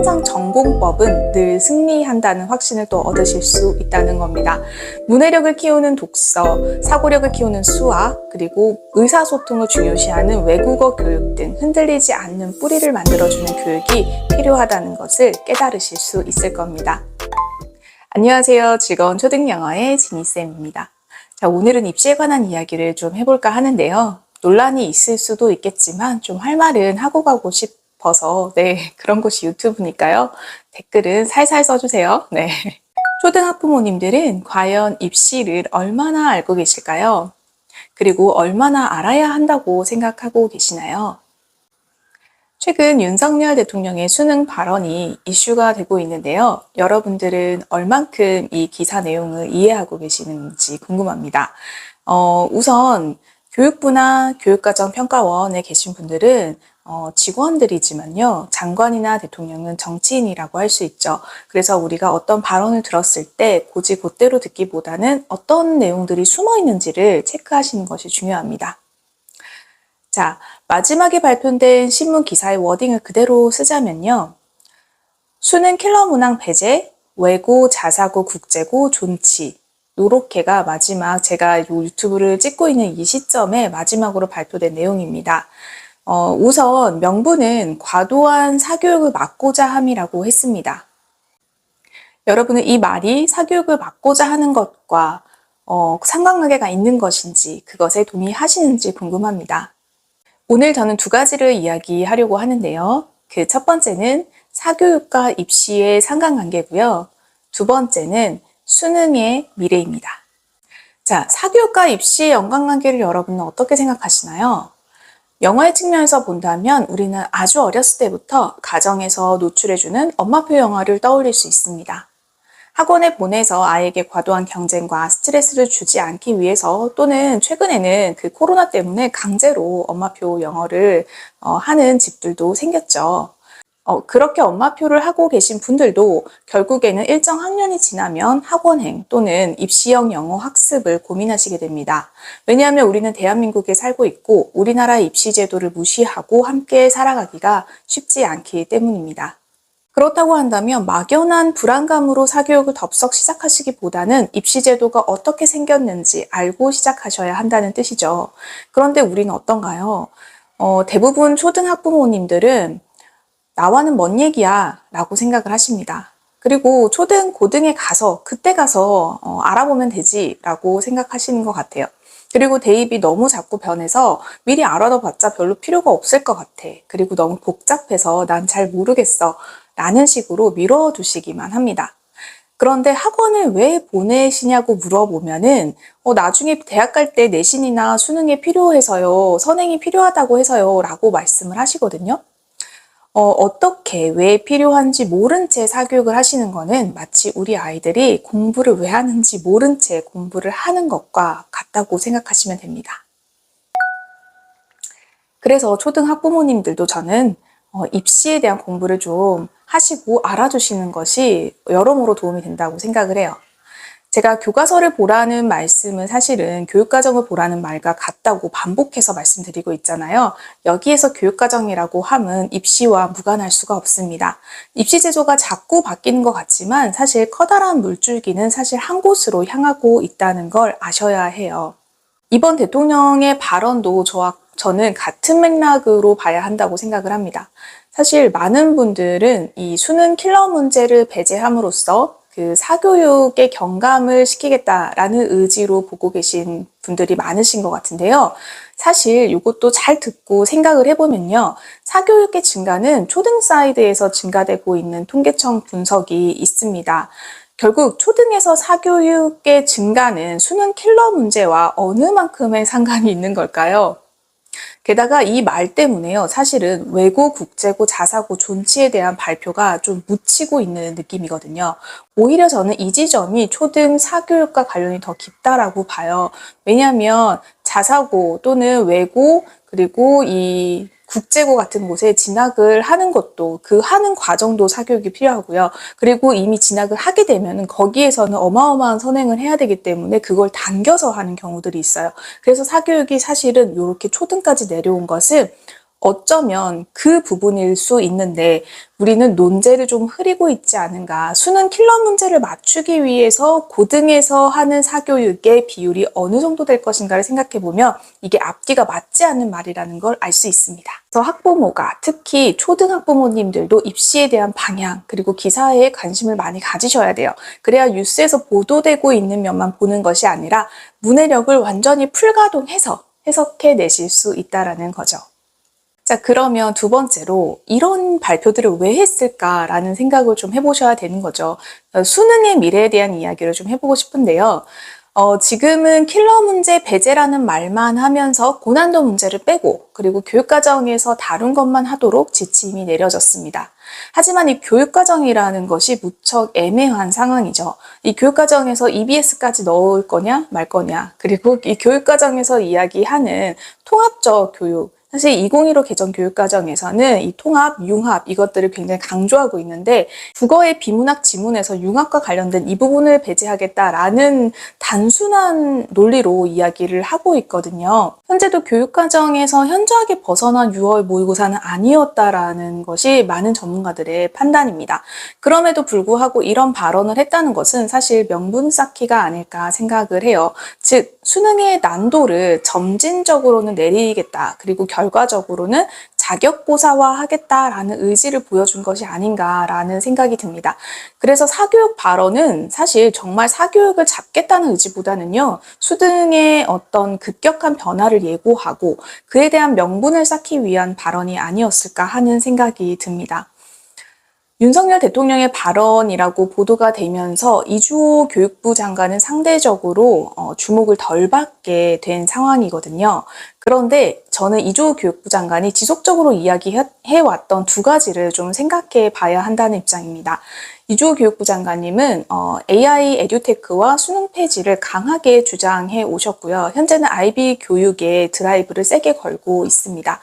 항상 전공법은 늘 승리한다는 확신을 또 얻으실 수 있다는 겁니다. 문해력을 키우는 독서, 사고력을 키우는 수학, 그리고 의사소통을 중요시하는 외국어 교육 등 흔들리지 않는 뿌리를 만들어주는 교육이 필요하다는 것을 깨달으실 수 있을 겁니다. 안녕하세요. 즐거운 초등영어의 지니쌤입니다. 자, 오늘은 입시에 관한 이야기를 좀 해볼까 하는데요. 논란이 있을 수도 있겠지만 좀 할 말은 하고 가고 싶어서 그런 곳이 유튜브니까요. 댓글은 살살 써주세요. 초등학부모님들은 과연 입시를 얼마나 알고 계실까요? 그리고 얼마나 알아야 한다고 생각하고 계시나요? 최근 윤석열 대통령의 수능 발언이 이슈가 되고 있는데요. 여러분들은 얼만큼 이 기사 내용을 이해하고 계시는지 궁금합니다. 우선 교육부나 교육과정평가원에 계신 분들은 직원들이지만요. 장관이나 대통령은 정치인이라고 할 수 있죠. 그래서 우리가 어떤 발언을 들었을 때 곧이곧대로 듣기보다는 어떤 내용들이 숨어 있는지를 체크하시는 것이 중요합니다. 자, 마지막에 발표된 신문 기사의 워딩을 그대로 쓰자면요. 수능 킬러 문항 배제, 외고, 자사고, 국제고, 존치. 요렇게가 마지막 제가 이 유튜브를 찍고 있는 이 시점에 마지막으로 발표된 내용입니다. 우선 명분은 과도한 사교육을 막고자 함이라고 했습니다. 여러분은 이 말이 사교육을 막고자 하는 것과 상관관계가 있는 것인지 그것에 동의하시는지 궁금합니다. 오늘 저는 두 가지를 이야기하려고 하는데요. 그 첫 번째는 사교육과 입시의 상관관계고요. 두 번째는 수능의 미래입니다. 자, 사교육과 입시의 연관관계를 여러분은 어떻게 생각하시나요? 영어의 측면에서 본다면 우리는 아주 어렸을 때부터 가정에서 노출해주는 엄마표 영어를 떠올릴 수 있습니다. 학원에 보내서 아이에게 과도한 경쟁과 스트레스를 주지 않기 위해서 또는 최근에는 그 코로나 때문에 강제로 엄마표 영어를 하는 집들도 생겼죠. 그렇게 엄마표를 하고 계신 분들도 결국에는 일정 학년이 지나면 학원행 또는 입시형 영어 학습을 고민하시게 됩니다. 왜냐하면 우리는 대한민국에 살고 있고 우리나라의 입시 제도를 무시하고 함께 살아가기가 쉽지 않기 때문입니다. 그렇다고 한다면 막연한 불안감으로 사교육을 덥석 시작하시기보다는 입시 제도가 어떻게 생겼는지 알고 시작하셔야 한다는 뜻이죠. 그런데 우리는 어떤가요? 대부분 초등학부모님들은 나와는 먼 얘기야 라고 생각을 하십니다. 그리고 초등, 고등에 가서 그때 가서 알아보면 되지 라고 생각하시는 것 같아요. 그리고 대입이 너무 자꾸 변해서 미리 알아봐봤자 별로 필요가 없을 것 같아. 그리고 너무 복잡해서 난 잘 모르겠어 라는 식으로 미뤄두시기만 합니다. 그런데 학원을 왜 보내시냐고 물어보면은 나중에 대학 갈 때 내신이나 수능이 필요해서요, 선행이 필요하다고 해서요 라고 말씀을 하시거든요. 어떻게, 왜 필요한지 모른 채 사교육을 하시는 거는 마치 우리 아이들이 공부를 왜 하는지 모른 채 공부를 하는 것과 같다고 생각하시면 됩니다. 그래서 초등학부모님들도 저는 입시에 대한 공부를 좀 하시고 알아두시는 것이 여러모로 도움이 된다고 생각을 해요. 제가 교과서를 보라는 말씀은 사실은 교육과정을 보라는 말과 같다고 반복해서 말씀드리고 있잖아요. 여기에서 교육과정이라고 함은 입시와 무관할 수가 없습니다. 입시 제도가 자꾸 바뀌는 것 같지만 사실 커다란 물줄기는 사실 한 곳으로 향하고 있다는 걸 아셔야 해요. 이번 대통령의 발언도 저는 같은 맥락으로 봐야 한다고 생각을 합니다. 사실 많은 분들은 이 수능 킬러 문제를 배제함으로써 그 사교육에 경감을 시키겠다라는 의지로 보고 계신 분들이 많으신 것 같은데요. 사실 이것도 잘 듣고 생각을 해보면요. 사교육의 증가는 초등 사이드에서 증가되고 있는 통계청 분석이 있습니다. 결국 초등에서 사교육의 증가는 수능 킬러 문제와 어느 만큼의 상관이 있는 걸까요? 게다가 이 말 때문에요. 사실은 외고, 국제고, 자사고, 존치에 대한 발표가 좀 묻히고 있는 느낌이거든요. 오히려 저는 이 지점이 초등 사교육과 관련이 더 깊다라고 봐요. 왜냐하면 자사고 또는 외고 그리고 이 국제고 같은 곳에 진학을 하는 것도 그 하는 과정도 사교육이 필요하고요. 그리고 이미 진학을 하게 되면 거기에서는 어마어마한 선행을 해야 되기 때문에 그걸 당겨서 하는 경우들이 있어요. 그래서 사교육이 사실은 이렇게 초등까지 내려온 것은 어쩌면 그 부분일 수 있는데 우리는 논제를 좀 흐리고 있지 않은가. 수능 킬러 문제를 맞추기 위해서 고등에서 하는 사교육의 비율이 어느 정도 될 것인가를 생각해 보면 이게 앞뒤가 맞지 않는 말이라는 걸 알 수 있습니다. 그래서 학부모가 특히 초등학부모님들도 입시에 대한 방향 그리고 기사에 관심을 많이 가지셔야 돼요. 그래야 뉴스에서 보도되고 있는 면만 보는 것이 아니라 문해력을 완전히 풀가동해서 해석해 내실 수 있다는 거죠. 자, 그러면 두 번째로 이런 발표들을 왜 했을까라는 생각을 좀 해보셔야 되는 거죠. 수능의 미래에 대한 이야기를 좀 해보고 싶은데요. 지금은 킬러 문제 배제라는 말만 하면서 고난도 문제를 빼고 그리고 교육과정에서 다룬 것만 하도록 지침이 내려졌습니다. 하지만 이 교육과정이라는 것이 무척 애매한 상황이죠. 이 교육과정에서 EBS까지 넣을 거냐 말 거냐, 그리고 이 교육과정에서 이야기하는 통합적 교육, 사실 2015 개정 교육과정에서는 이 통합, 융합 이것들을 굉장히 강조하고 있는데 국어의 비문학 지문에서 융합과 관련된 이 부분을 배제하겠다라는 단순한 논리로 이야기를 하고 있거든요. 현재도 교육과정에서 현저하게 벗어난 6월 모의고사는 아니었다라는 것이 많은 전문가들의 판단입니다. 그럼에도 불구하고 이런 발언을 했다는 것은 사실 명분 쌓기가 아닐까 생각을 해요. 즉 수능의 난도를 점진적으로는 내리겠다. 그리고 결과적으로는 자격고사화하겠다라는 의지를 보여준 것이 아닌가라는 생각이 듭니다. 그래서 사교육 발언은 사실 정말 사교육을 잡겠다는 의지보다는요, 수능의 어떤 급격한 변화를 예고하고 그에 대한 명분을 쌓기 위한 발언이 아니었을까 하는 생각이 듭니다. 윤석열 대통령의 발언이라고 보도가 되면서 이주호 교육부 장관은 상대적으로 주목을 덜 받게 된 상황이거든요. 그런데 저는 이주호 교육부 장관이 지속적으로 이야기해왔던 두 가지를 좀 생각해 봐야 한다는 입장입니다. 이주호 교육부 장관님은 AI 에듀테크와 수능 폐지를 강하게 주장해 오셨고요. 현재는 IB 교육에 드라이브를 세게 걸고 있습니다.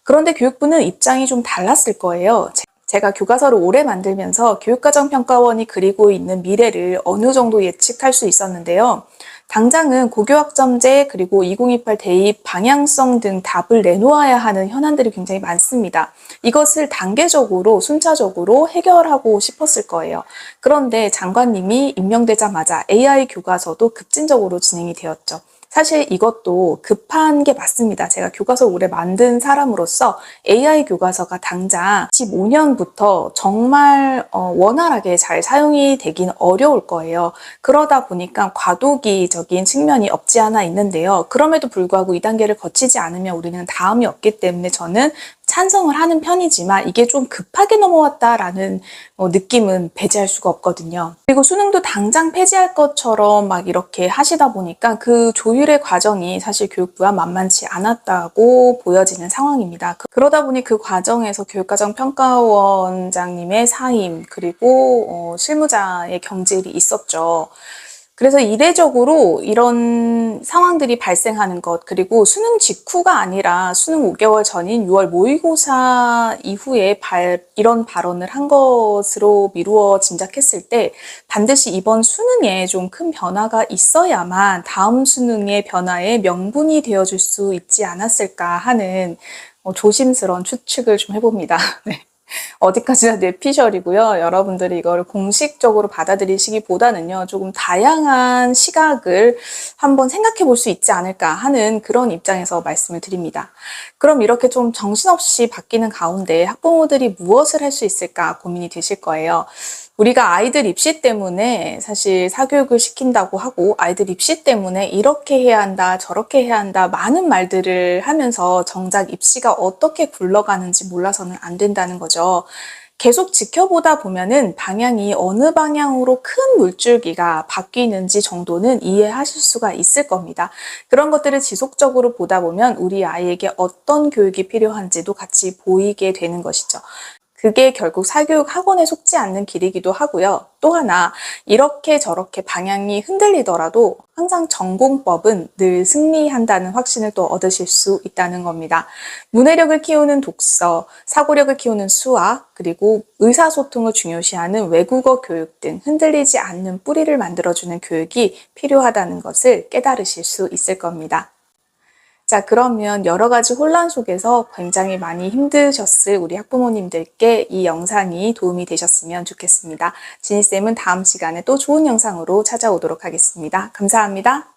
그런데 교육부는 입장이 좀 달랐을 거예요. 제가 교과서를 오래 만들면서 교육과정평가원이 그리고 있는 미래를 어느 정도 예측할 수 있었는데요. 당장은 고교학점제 그리고 2028 대입 방향성 등 답을 내놓아야 하는 현안들이 굉장히 많습니다. 이것을 단계적으로 순차적으로 해결하고 싶었을 거예요. 그런데 장관님이 임명되자마자 AI 교과서도 급진적으로 진행이 되었죠. 사실 이것도 급한 게 맞습니다. 제가 교과서 오래 만든 사람으로서 AI 교과서가 당장 15년부터 정말 원활하게 잘 사용이 되긴 어려울 거예요. 그러다 보니까 과도기적인 측면이 없지 않아 있는데요. 그럼에도 불구하고 이 단계를 거치지 않으면 우리는 다음이 없기 때문에 저는 찬성을 하는 편이지만 이게 좀 급하게 넘어왔다라는 느낌은 배제할 수가 없거든요. 그리고 수능도 당장 폐지할 것처럼 막 이렇게 하시다 보니까 그 조율의 과정이 사실 교육부와 만만치 않았다고 보여지는 상황입니다. 그러다 보니 그 과정에서 교육과정평가원장님의 사임 그리고 실무자의 경질이 있었죠. 그래서 이례적으로 이런 상황들이 발생하는 것, 그리고 수능 직후가 아니라 수능 5개월 전인 6월 모의고사 이후에 이런 발언을 한 것으로 미루어 짐작했을 때 반드시 이번 수능에 좀 큰 변화가 있어야만 다음 수능의 변화의 명분이 되어줄 수 있지 않았을까 하는 조심스러운 추측을 좀 해봅니다. 네. 어디까지나 뇌피셜이고요. 여러분들이 이걸 공식적으로 받아들이시기보다는요, 조금 다양한 시각을 한번 생각해 볼 수 있지 않을까 하는 그런 입장에서 말씀을 드립니다. 그럼 이렇게 좀 정신없이 바뀌는 가운데 학부모들이 무엇을 할 수 있을까 고민이 되실 거예요. 우리가 아이들 입시 때문에 사실 사교육을 시킨다고 하고 아이들 입시 때문에 이렇게 해야 한다, 저렇게 해야 한다 많은 말들을 하면서 정작 입시가 어떻게 굴러가는지 몰라서는 안 된다는 거죠. 계속 지켜보다 보면은 방향이 어느 방향으로 큰 물줄기가 바뀌는지 정도는 이해하실 수가 있을 겁니다. 그런 것들을 지속적으로 보다 보면 우리 아이에게 어떤 교육이 필요한지도 같이 보이게 되는 것이죠. 그게 결국 사교육 학원에 속지 않는 길이기도 하고요. 또 하나 이렇게 저렇게 방향이 흔들리더라도 항상 전공법은 늘 승리한다는 확신을 또 얻으실 수 있다는 겁니다. 문해력을 키우는 독서, 사고력을 키우는 수학, 그리고 의사소통을 중요시하는 외국어 교육 등 흔들리지 않는 뿌리를 만들어주는 교육이 필요하다는 것을 깨달으실 수 있을 겁니다. 자, 그러면 여러 가지 혼란 속에서 굉장히 많이 힘드셨을 우리 학부모님들께 이 영상이 도움이 되셨으면 좋겠습니다. 지니쌤은 다음 시간에 또 좋은 영상으로 찾아오도록 하겠습니다. 감사합니다.